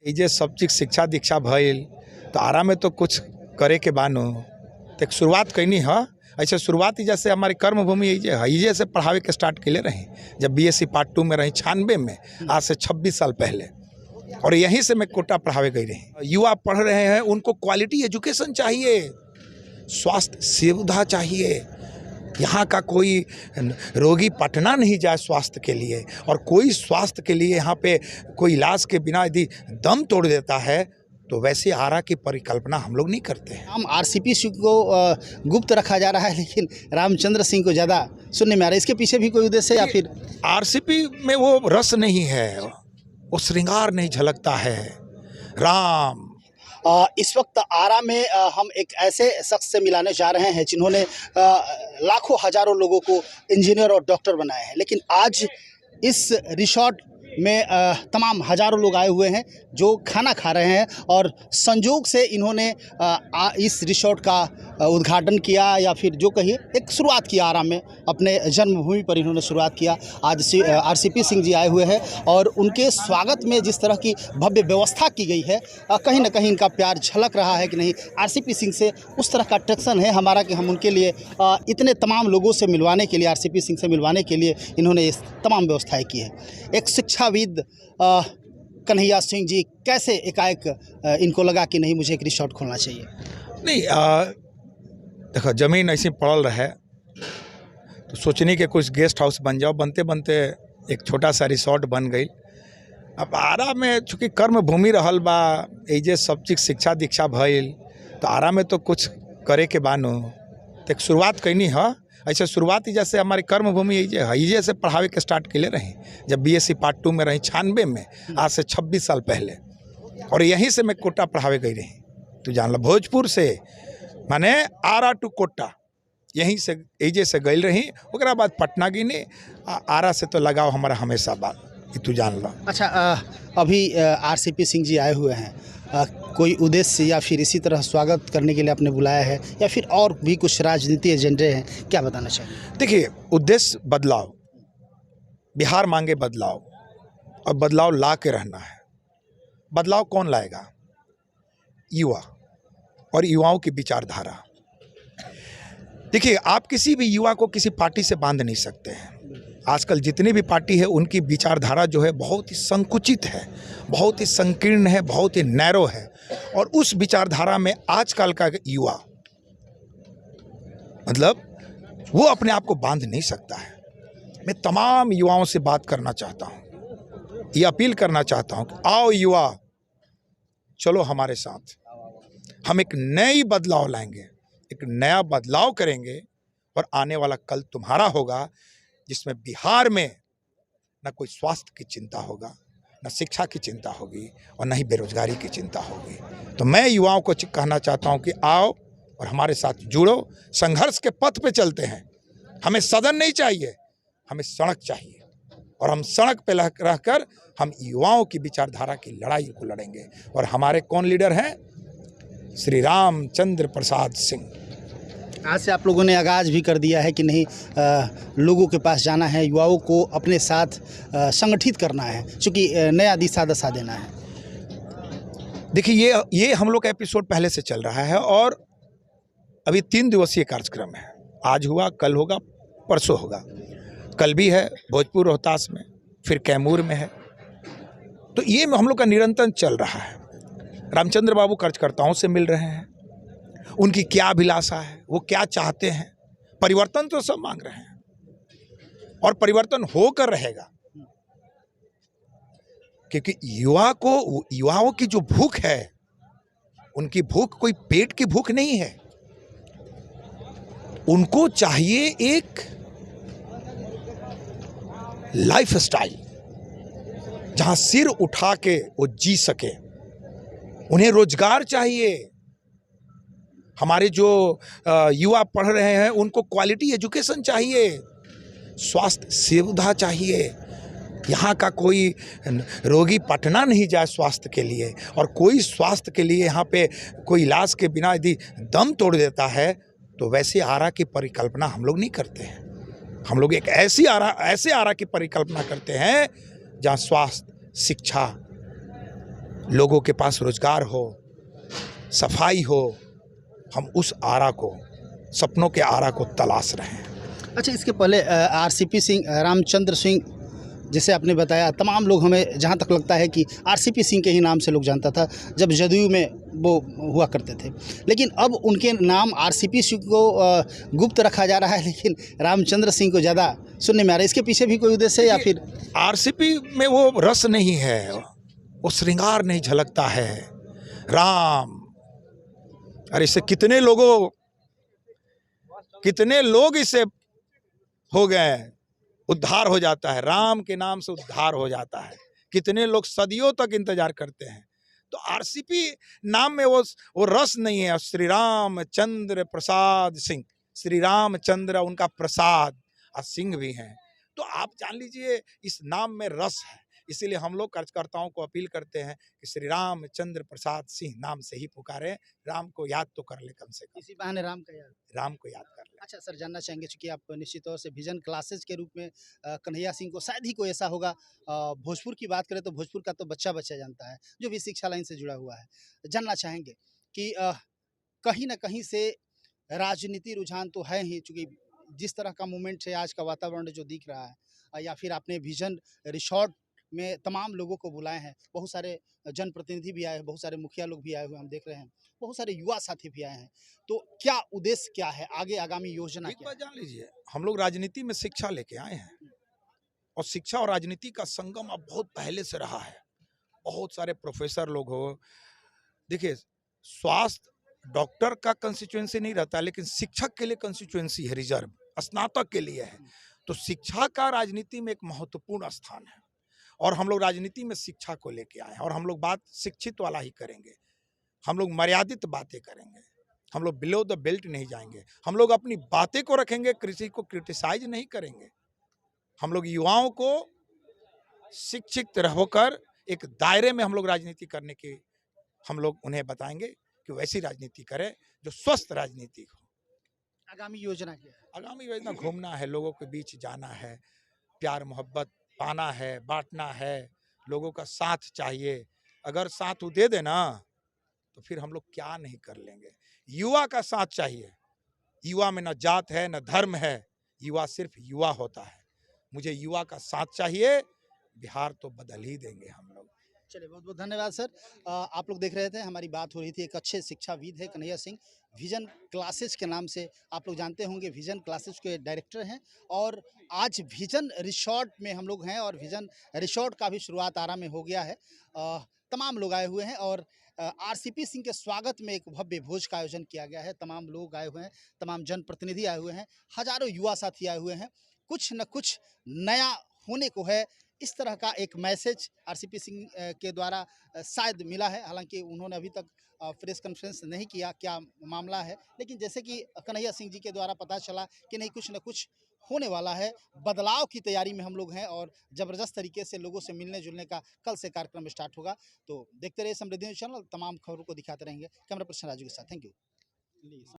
जे सब चीज शिक्षा दीक्षा भइल तो आरा में तो कुछ करे के बानो तो एक शुरुआत कैनी है। ऐसे शुरुआत ही जैसे हमारी कर्मभूमि ये से पढ़ावे के स्टार्ट के लिए रही जब बीएससी पार्ट 2 में रही 96 में, आज से 26 साल पहले, और यहीं से मैं कोटा पढ़ावे गई रही। युवा पढ़ रहे हैं, उनको क्वालिटी एजुकेशन चाहिए, स्वास्थ्य सुविधा चाहिए। यहाँ का कोई रोगी पटना नहीं जाए स्वास्थ्य के लिए, और कोई स्वास्थ्य के लिए यहाँ पे कोई इलाज के बिना यदि दम तोड़ देता है तो वैसे आरा की परिकल्पना हम लोग नहीं करते हैं। हम आरसीपी सिंह को गुप्त रखा जा रहा है, लेकिन रामचंद्र सिंह को ज़्यादा सुनने में आ रहा है। इसके पीछे भी कोई उद्देश्य है या फिर आरसीपी में वो रस नहीं है, वो श्रृंगार नहीं झलकता है। राम इस वक्त आरा में हम एक ऐसे शख्स से मिलाने जा रहे हैं जिन्होंने लाखों हजारों लोगों को इंजीनियर और डॉक्टर बनाए हैं, लेकिन आज इस रिसोर्ट में तमाम हजारों लोग आए हुए हैं जो खाना खा रहे हैं, और संजोग से इन्होंने इस रिसोर्ट का उद्घाटन किया या फिर जो कहिए एक शुरुआत किया। आरा में अपने जन्मभूमि पर इन्होंने शुरुआत किया। आज आरसीपी सिंह जी आए हुए हैं और उनके स्वागत में जिस तरह की भव्य व्यवस्था की गई है, कहीं ना कहीं इनका प्यार झलक रहा है कि नहीं। आरसीपी सिंह से उस तरह का अट्रैक्शन है हमारा कि हम उनके लिए इतने तमाम लोगों से मिलवाने के लिए, आरसीपी सिंह से मिलवाने के लिए इन्होंने इस तमाम व्यवस्थाएँ की है। एक शिक्षाविद कन्हैया सिंह जी कैसे एकाएक इनको लगा कि नहीं मुझे एक रिसोर्ट खोलना चाहिए? नहीं, देखो ज़मीन ऐसी पड़ल रहे तो सोचने के कुछ गेस्ट हाउस बन जाओ, बनते बनते एक छोटा सा रिसोर्ट बन गई। अब आरा में चूँकि कर्म भूमि रहल बा, जे सब चीज शिक्षा दीक्षा भइल तो आरा में तो कुछ करे के बानो तो एक शुरुआत कैनी है। ऐसे शुरुआत ही जैसे हमारी कर्मभूमि ये से पढ़ावे के स्टार्ट के लिए रही जब बीएससी पार्ट 2 में रही 96 में, आज से 26 साल पहले, और यहीं से मैं कोटा पढ़ावे गई रही। तो जान लो भोजपुर से माने आरा टू कोटा यहीं से एजे से गई रही, ओकरा बाद पटना गिनी। आरा से तो लगाव हमारा हमेशा बात, ये तू जान लो। अच्छा, अभी आरसीपी सिंह जी आए हुए हैं, कोई उद्देश्य या फिर इसी तरह स्वागत करने के लिए आपने बुलाया है या फिर और भी कुछ राजनीति एजेंडे हैं, क्या बताना चाहिए? देखिए, उद्देश्य बदलाव, बिहार मांगे बदलाव, और बदलाव ला के रहना है। बदलाव कौन लाएगा? युवा और युवाओं की विचारधारा। देखिए, आप किसी भी युवा को किसी पार्टी से बांध नहीं सकते हैं। आजकल जितनी भी पार्टी है उनकी विचारधारा जो है बहुत ही संकुचित है, बहुत ही संकीर्ण है, बहुत ही नैरो है, और उस विचारधारा में आजकल का युवा मतलब वो अपने आप को बांध नहीं सकता है। मैं तमाम युवाओं से बात करना चाहता हूँ, ये अपील करना चाहता हूँ कि आओ युवा, चलो हमारे साथ, हम एक नई बदलाव लाएंगे, एक नया बदलाव करेंगे, और आने वाला कल तुम्हारा होगा जिसमें बिहार में न कोई स्वास्थ्य की चिंता होगा, न शिक्षा की चिंता होगी, और न ही बेरोजगारी की चिंता होगी। तो मैं युवाओं को कहना चाहता हूं कि आओ और हमारे साथ जुड़ो, संघर्ष के पथ पे चलते हैं। हमें सदन नहीं चाहिए, हमें सड़क चाहिए, और हम सड़क पे रहकर हम युवाओं की विचारधारा की लड़ाई को लड़ेंगे। और हमारे कौन लीडर हैं? श्री रामचंद्र प्रसाद सिंह। आज से आप लोगों ने आगाज़ भी कर दिया है कि नहीं, लोगों के पास जाना है, युवाओं को अपने साथ संगठित करना है, क्योंकि नया दिशा दशा देना है। देखिए, ये हम लोग का एपिसोड पहले से चल रहा है, और अभी 3 दिवसीय कार्यक्रम है। आज हुआ, कल होगा, परसों होगा। कल भी है भोजपुर रोहतास में, फिर कैमूर में है। तो ये हम लोग का निरंतर चल रहा है। रामचंद्र बाबू कार्यकर्ताओं से मिल रहे हैं, उनकी क्या अभिलाषा है, वो क्या चाहते हैं। परिवर्तन तो सब मांग रहे हैं, और परिवर्तन होकर रहेगा, क्योंकि युवाओं की जो भूख है, उनकी भूख कोई पेट की भूख नहीं है। उनको चाहिए एक लाइफ स्टाइल जहां सिर उठा के वो जी सके। उन्हें रोजगार चाहिए। हमारे जो युवा पढ़ रहे हैं उनको क्वालिटी एजुकेशन चाहिए, स्वास्थ्य सुविधा चाहिए। यहाँ का कोई रोगी पटना नहीं जाए स्वास्थ्य के लिए, और कोई स्वास्थ्य के लिए यहाँ पे कोई इलाज के बिना यदि दम तोड़ देता है तो वैसे आरा की परिकल्पना हम लोग नहीं करते हैं। हम लोग एक ऐसे आरा की परिकल्पना करते हैं जहाँ स्वास्थ्य, शिक्षा, लोगों के पास रोजगार हो, सफाई हो, हम उस आरा को, सपनों के आरा को तलाश रहे हैं। अच्छा, इसके पहले आरसीपी सिंह, रामचंद्र सिंह, जैसे आपने बताया, तमाम लोग, हमें जहाँ तक लगता है कि आरसीपी सिंह के ही नाम से लोग जानता था जब जदयू में वो हुआ करते थे, लेकिन अब उनके नाम आरसीपी सिंह को गुप्त रखा जा रहा है, लेकिन रामचंद्र सिंह को ज़्यादा सुनने में आ रहा है। इसके पीछे भी कोई उद्देश्य है या फिर आरसीपी में वो रस नहीं है, वो श्रृंगार नहीं झलकता है। राम, अरे इससे कितने लोग इससे हो गए, उद्धार हो जाता है, राम के नाम से उद्धार हो जाता है। कितने लोग सदियों तक इंतजार करते हैं। तो आरसीपी नाम में वो रस नहीं है। श्री रामचंद्र प्रसाद सिंह, श्री रामचंद्र उनका प्रसाद और सिंह भी हैं, तो आप जान लीजिए इस नाम में रस है। इसीलिए हम लोग कार्यकर्ताओं को अपील करते हैं कि श्री रामचंद्र प्रसाद सिंह नाम से ही पुकारें। राम को याद तो कर ले, कम से कम इसी बहाने राम का याद। राम को याद कर ले। अच्छा सर, जानना चाहेंगे, चूंकि आप निश्चित तौर से विजन क्लासेस के रूप में कन्हैया सिंह को शायद ही कोई ऐसा होगा, भोजपुर की बात करें तो भोजपुर का तो बच्चा बच्चा जानता है जो भी शिक्षा लाइन से जुड़ा हुआ है। जानना चाहेंगे कि कहीं ना कहीं से राजनीति रुझान तो है ही, चूंकि जिस तरह का मूवमेंट है, आज का वातावरण जो दिख रहा है, या फिर आपने विजन रिसोर्ट में तमाम लोगों को बुलाए हैं, बहुत सारे जनप्रतिनिधि भी आए हैं, बहुत सारे मुखिया लोग भी आए हुए हम देख रहे हैं, बहुत सारे युवा साथी भी आए हैं, तो क्या उद्देश्य क्या है, आगे आगामी योजना एक क्या बात है? जान लीजिए, हम लोग राजनीति में शिक्षा लेके आए हैं, और शिक्षा और राजनीति का संगम अब बहुत पहले से रहा है। बहुत सारे प्रोफेसर लोग हो, देखिए स्वास्थ्य डॉक्टर का कंस्टिट्यूएंसी नहीं रहता, लेकिन शिक्षक के लिए कंस्टिट्यूएंसी है, रिजर्व स्नातक के लिए है। तो शिक्षा का राजनीति में एक महत्वपूर्ण स्थान है, और हम लोग राजनीति में शिक्षा को लेके आए हैं, और हम लोग बात शिक्षित वाला ही करेंगे। हम लोग मर्यादित बातें करेंगे, हम लोग बिलो द बेल्ट नहीं जाएंगे। हम लोग अपनी बातें को रखेंगे, किसी को क्रिटिसाइज नहीं करेंगे। हम लोग युवाओं को शिक्षित होकर एक दायरे में हम लोग राजनीति करने की हम लोग उन्हें बताएंगे कि वैसी राजनीति करें जो स्वस्थ राजनीति हो। आगामी योजना क्या है? आगामी योजना घूमना है, लोगों के बीच जाना है, प्यार मोहब्बत पाना है, बांटना है, लोगों का साथ चाहिए। अगर साथ वो दे देना तो फिर हम लोग क्या नहीं कर लेंगे। युवा का साथ चाहिए। युवा में न जात है न धर्म है, युवा सिर्फ युवा होता है। मुझे युवा का साथ चाहिए, बिहार तो बदल ही देंगे हम लोग। चलिए, बहुत बहुत धन्यवाद सर। आप लोग देख रहे थे, हमारी बात हो रही थी, एक अच्छे शिक्षाविद है कन्हैया सिंह, विजन क्लासेस के नाम से आप लोग जानते होंगे, विजन क्लासेस के डायरेक्टर हैं, और आज विजन रिसोर्ट में हम लोग हैं, और विजन रिसोर्ट का भी शुरुआत आरा में हो गया है। तमाम लोग आए हुए हैं, और आरसीपी सिंह के स्वागत में एक भव्य भोज का आयोजन किया गया है। तमाम लोग आए हुए हैं, तमाम जनप्रतिनिधि आए हुए हैं, हजारों युवा साथी आए हुए हैं। कुछ न कुछ नया होने को है, इस तरह का एक मैसेज आरसीपी सिंह के द्वारा शायद मिला है। हालांकि उन्होंने अभी तक प्रेस कॉन्फ्रेंस नहीं किया, क्या मामला है, लेकिन जैसे कि कन्हैया सिंह जी के द्वारा पता चला कि नहीं, कुछ न कुछ होने वाला है, बदलाव की तैयारी में हम लोग हैं, और ज़बरदस्त तरीके से लोगों से मिलने जुलने का कल से कार्यक्रम स्टार्ट होगा। तो देखते रहिए समृद्धि न्यूज़ चैनल, तमाम खबरों को दिखाते रहेंगे। कैमरा पर्सन राजू के साथ, थैंक यू।